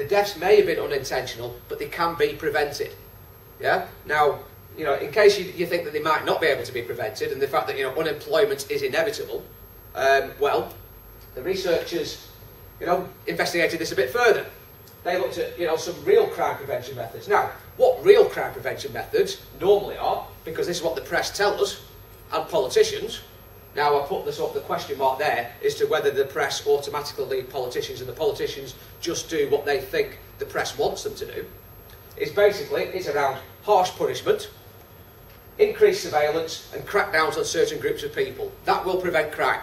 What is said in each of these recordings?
The deaths may have been unintentional, but they can be prevented. Yeah? Now, you know, in case you think that they might not be able to be prevented, and the fact that, you know, unemployment is inevitable, well, the researchers, you know, investigated this a bit further. They looked at, you know, some real crime prevention methods. Now, what real crime prevention methods normally are, because this is what the press tell us, and politicians, now I put the question mark there, as to whether the press automatically lead politicians and the politicians just do what they think the press wants them to do, is basically, it's around harsh punishment, increased surveillance, and crackdowns on certain groups of people. That will prevent crime.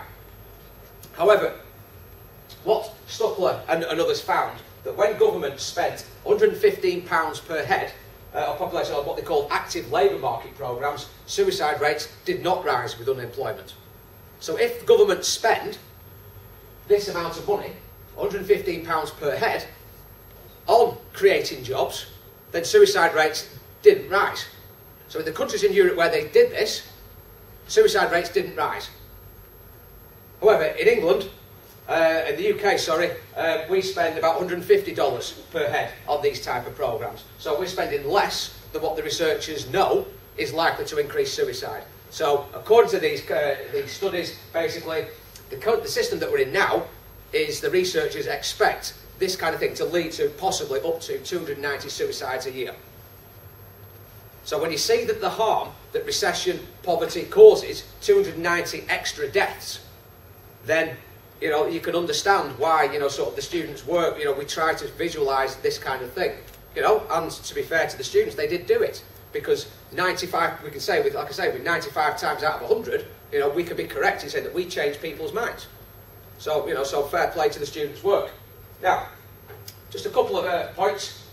However, what Stuckler and others found, that when government spent £115 per head of population on what they call active labour market programmes, suicide rates did not rise with unemployment. So if government spend this amount of money, £115 per head, on creating jobs, then suicide rates didn't rise. So in the countries in Europe where they did this, suicide rates didn't rise. However, in England, in the UK, sorry, we spend about $150 per head on these type of programmes. So we're spending less than what the researchers know is likely to increase suicide. So according to these studies, basically, the system that we're in now is the researchers expect this kind of thing to lead to possibly up to 290 suicides a year. So when you see that the harm that recession, poverty causes, 290 extra deaths, then, you know, you can understand why, you know, sort of the students' work, you know, we try to visualise this kind of thing, you know, and to be fair to the students, they did do it, because 95, we can say, with, like I say, with 95 times out of 100, you know, we can be correct in saying that we change people's minds. So, you know, so fair play to the students' work. Now, just a couple of points.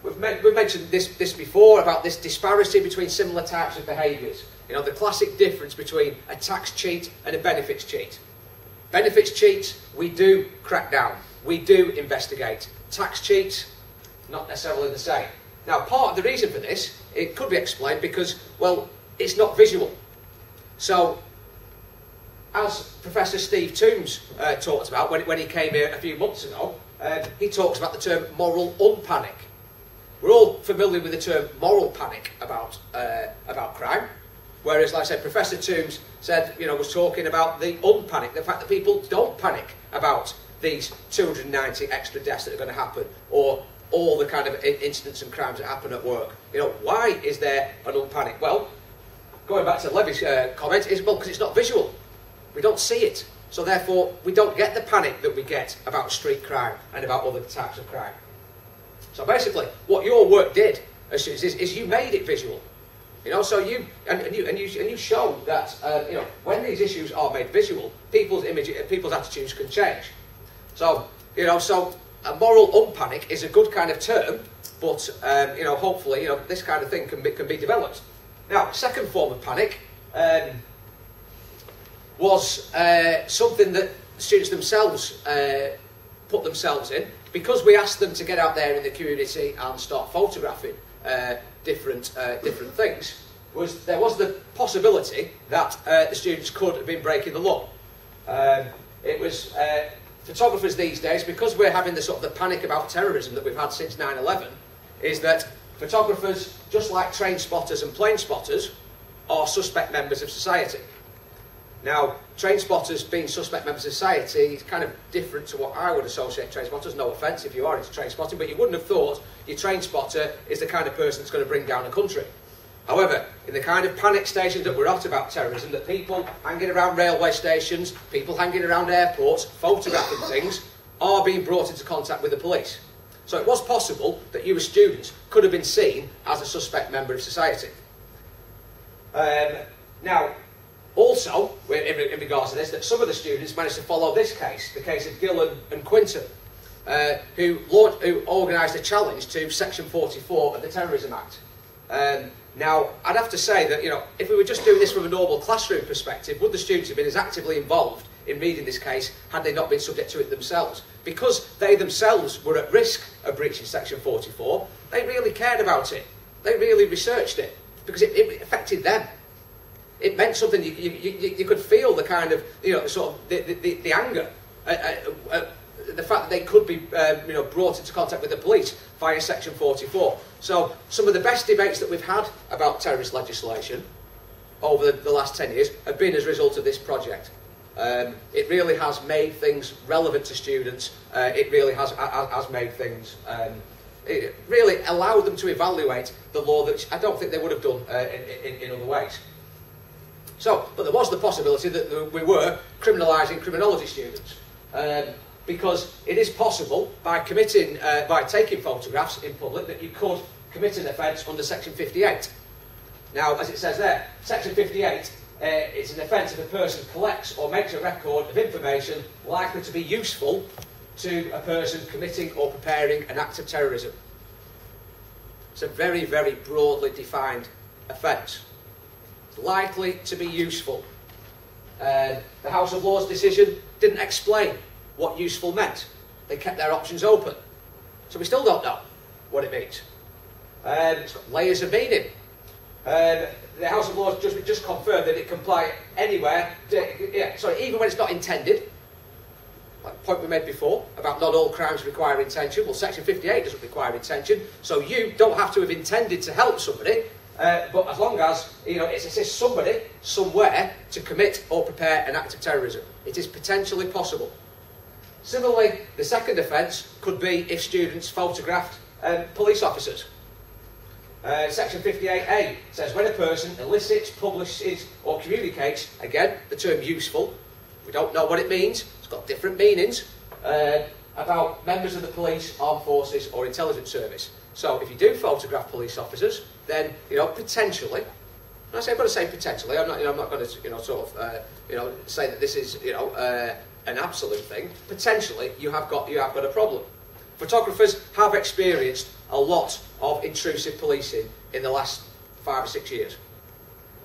We've mentioned this before, about this disparity between similar types of behaviours. You know, the classic difference between a tax cheat and a benefits cheat. Benefits cheats, we do crack down, we do investigate. Tax cheats, not necessarily the same. Now, part of the reason for this, it could be explained because, well, it's not visual. So, as Professor Steve Toombs talked about when he came here a few months ago, he talks about the term moral unpanic. We're all familiar with the term moral panic about crime, whereas, like I said, Professor Toombs said, you know, was talking about the unpanic, the fact that people don't panic about these 290 extra deaths that are going to happen, or all the kind of incidents and crimes that happen at work. You know, why is there an unpanic? Well, going back to Levy's comment, is well, because it's not visual. We don't see it. So therefore, we don't get the panic that we get about street crime and about other types of crime. So basically, what your work did, as soon as is you made it visual. You know, so you show that you know, when these issues are made visual, people's attitudes can change. So, you know, so a moral unpanic is a good kind of term, but you know, hopefully, you know, this kind of thing can be developed. Now, second form of panic was something that students themselves put themselves in, because we asked them to get out there in the community and start photographing different things. There was the possibility that the students could have been breaking the law. It was photographers these days, because we're having the sort of the panic about terrorism that we've had since 9/11, is that photographers, just like train spotters and plane spotters, are suspect members of society. Now, train spotters being suspect members of society is kind of different to what I would associate train spotters. No offence if you are into train spotting, but you wouldn't have thought your train spotter is the kind of person that's going to bring down a country. However, in the kind of panic stations that we're at about terrorism, that people hanging around railway stations, people hanging around airports, photographing things, are being brought into contact with the police. So it was possible that you as students could have been seen as a suspect member of society. Now, also, in regards to this, that some of the students managed to follow this case, the case of Gillen and Quinton, who organised a challenge to Section 44 of the Terrorism Act. Now, I'd have to say that, you know, if we were just doing this from a normal classroom perspective, would the students have been as actively involved in reading this case had they not been subject to it themselves? Because they themselves were at risk of breaching Section 44, they really cared about it. They really researched it, because it affected them. It meant something. You could feel the kind of, you know, sort of the anger the fact that they could be brought into contact with the police via Section 44. So some of the best debates that we've had about terrorist legislation over the last 10 years have been as a result of this project. It really has made things relevant to students. It really has made things, it really allowed them to evaluate the law that I don't think they would have done in other ways. So, but there was the possibility that we were criminalising criminology students. Because it is possible, by taking photographs in public, that you could commit an offence under Section 58. Now, as it says there, Section 58 is an offence if a person collects or makes a record of information likely to be useful to a person committing or preparing an act of terrorism. It's a very, very broadly defined offence. It's likely to be useful. The House of Lords decision didn't explain what useful meant. They kept their options open. So we still don't know what it means. It's got layers of meaning. The House of Lords just confirmed that it can apply anywhere, even when it's not intended. Like the point we made before, about not all crimes require intention. Well, Section 58 doesn't require intention, so you don't have to have intended to help somebody, but as long as it assists somebody, somewhere, to commit or prepare an act of terrorism. It is potentially possible. Similarly, the second offence could be if students photographed police officers. Section 58A says when a person elicits, publishes or communicates, again, the term useful, we don't know what it means, it's got different meanings, about members of the police, armed forces or intelligence service. So if you do photograph police officers, then, potentially, and I say, I've got to say potentially, I'm not going to, say that this is, an absolute thing. Potentially, you have got a problem. Photographers have experienced a lot of intrusive policing in the last 5 or 6 years.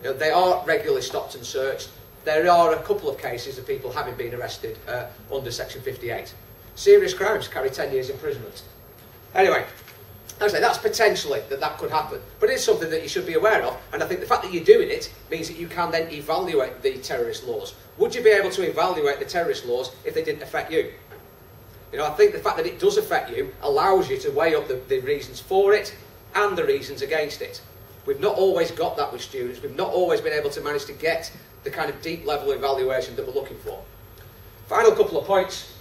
They are regularly stopped and searched. There are a couple of cases of people having been arrested under Section 58. Serious crimes carry 10 years imprisonment. Anyway, as I say, that's potentially that could happen, but it's something that you should be aware of, and I think the fact that you're doing it means that you can then evaluate the terrorist laws. Would you be able to evaluate the terrorist laws if they didn't affect you? I think the fact that it does affect you allows you to weigh up the reasons for it and the reasons against it. We've not always got that with students. We've not always been able to manage to get the kind of deep level evaluation that we're looking for. Final couple of points.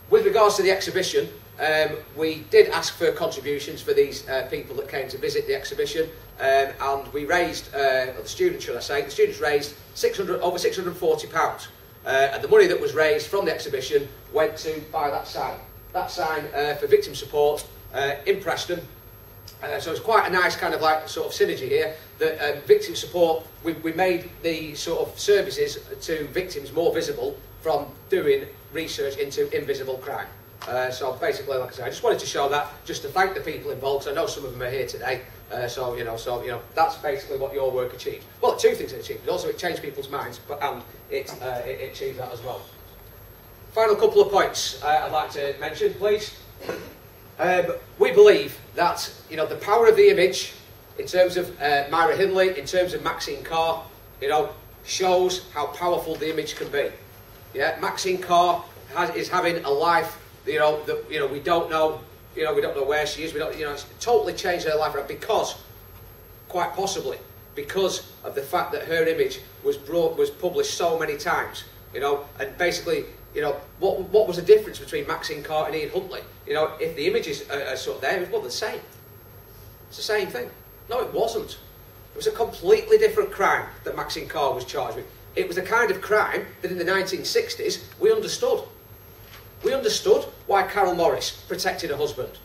With regards to the exhibition, we did ask for contributions for these people that came to visit the exhibition, and we raised, the students raised over £640. And the money that was raised from the exhibition went to buy that sign. That sign for victim support in Preston. So it's quite a nice kind of sort of synergy here that victim support, we made the sort of services to victims more visible from doing research into invisible crime. So basically, like I said, I just wanted to show that, just to thank the people involved. So I know some of them are here today. So that's basically what your work achieved. Well, two things it achieved. Also, it changed people's minds, and it achieved that as well. Final couple of points I'd like to mention, please. We believe that the power of the image, in terms of Myra Hindley, in terms of Maxine Carr, shows how powerful the image can be. Yeah, Maxine Carr is having a life, we don't know. We don't know where she is. It's totally changed her life because, quite possibly, because of the fact that her image was published so many times. And basically, what was the difference between Maxine Carr and Ian Huntley? If the images are sort of there, well, the same. It's the same thing. No, it wasn't. It was a completely different crime that Maxine Carr was charged with. It was the kind of crime that in the 1960s we understood. We understood why Carol Morris protected her husband.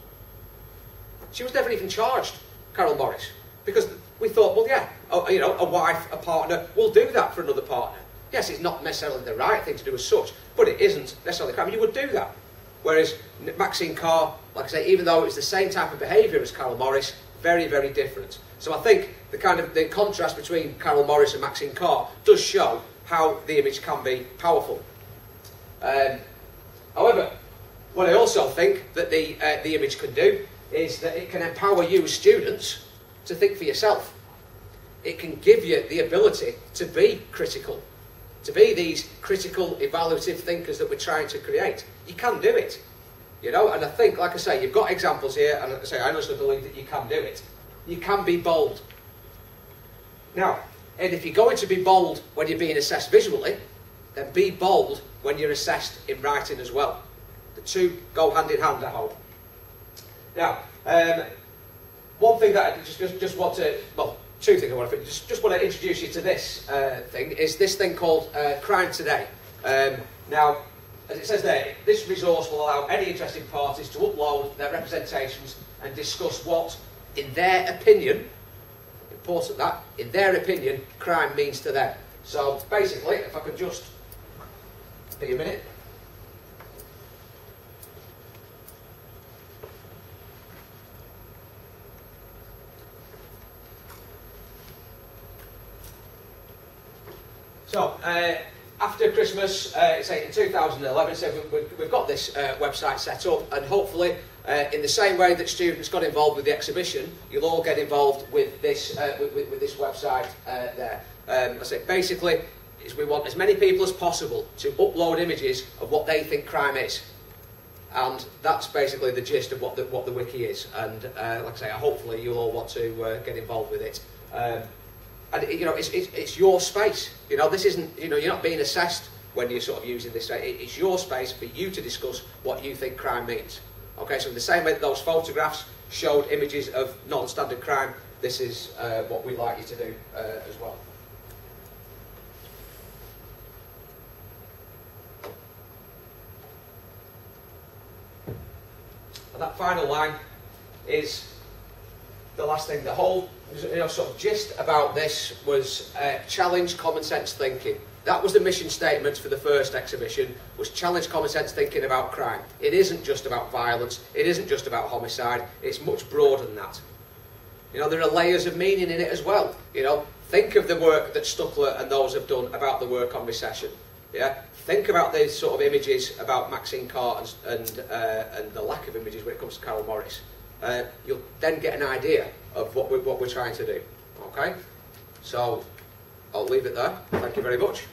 She was never even charged, Carol Morris, because we thought, well, yeah, a wife, a partner will do that for another partner. Yes, it's not necessarily the right thing to do as such, but it isn't necessarily a crime. You would do that. Whereas Maxine Carr, like I say, even though it was the same type of behaviour as Carol Morris, very, very different. So I think the contrast between Carol Morris and Maxine Carr does show how the image can be powerful. However, what I also think that the image can do is that it can empower you as students to think for yourself. It can give you the ability to be critical, to be these critical, evaluative thinkers that we're trying to create. You can do it, you know, and I think, like I say, you've got examples here, and like I say, I honestly believe that you can do it. You can be bold. Now, and if you're going to be bold when you're being assessed visually, then be bold when you're assessed in writing as well. The two go hand in hand, I hope. Now, one thing that I just want to, well, two things I want to just want to introduce you to this thing is this thing called Crime Today. Now, as it says there, this resource will allow any interested parties to upload their representations and discuss what, in their opinion, important that, in their opinion, crime means to them. So basically, if I could just, be a minute. So, after Christmas, say in 2011, so we've got this website set up, and hopefully, in the same way that students got involved with the exhibition, you'll all get involved with this with this website there. I say basically, is we want as many people as possible to upload images of what they think crime is, and that's basically the gist of what the wiki is. And like I say, hopefully you'll all want to get involved with it. And you know, it's your space. You know, this isn't, you know, you're not being assessed when you're sort of using this. It's your space for you to discuss what you think crime means. Okay, so in the same way that those photographs showed images of non-standard crime, this is what we'd like you to do as well. And that final line is the last thing. The whole, you know, sort of gist about this was challenge common sense thinking. That was the mission statement for the first exhibition, was challenge common sense thinking about crime. It isn't just about violence, it isn't just about homicide, it's much broader than that. You know, there are layers of meaning in it as well. You know, think of the work that Stuckler and those have done about the work on recession. Yeah, think about the sort of images about Maxine Carr and the lack of images when it comes to Carol Morris. You'll then get an idea of what we're trying to do. Okay, so I'll leave it there. Thank you very much.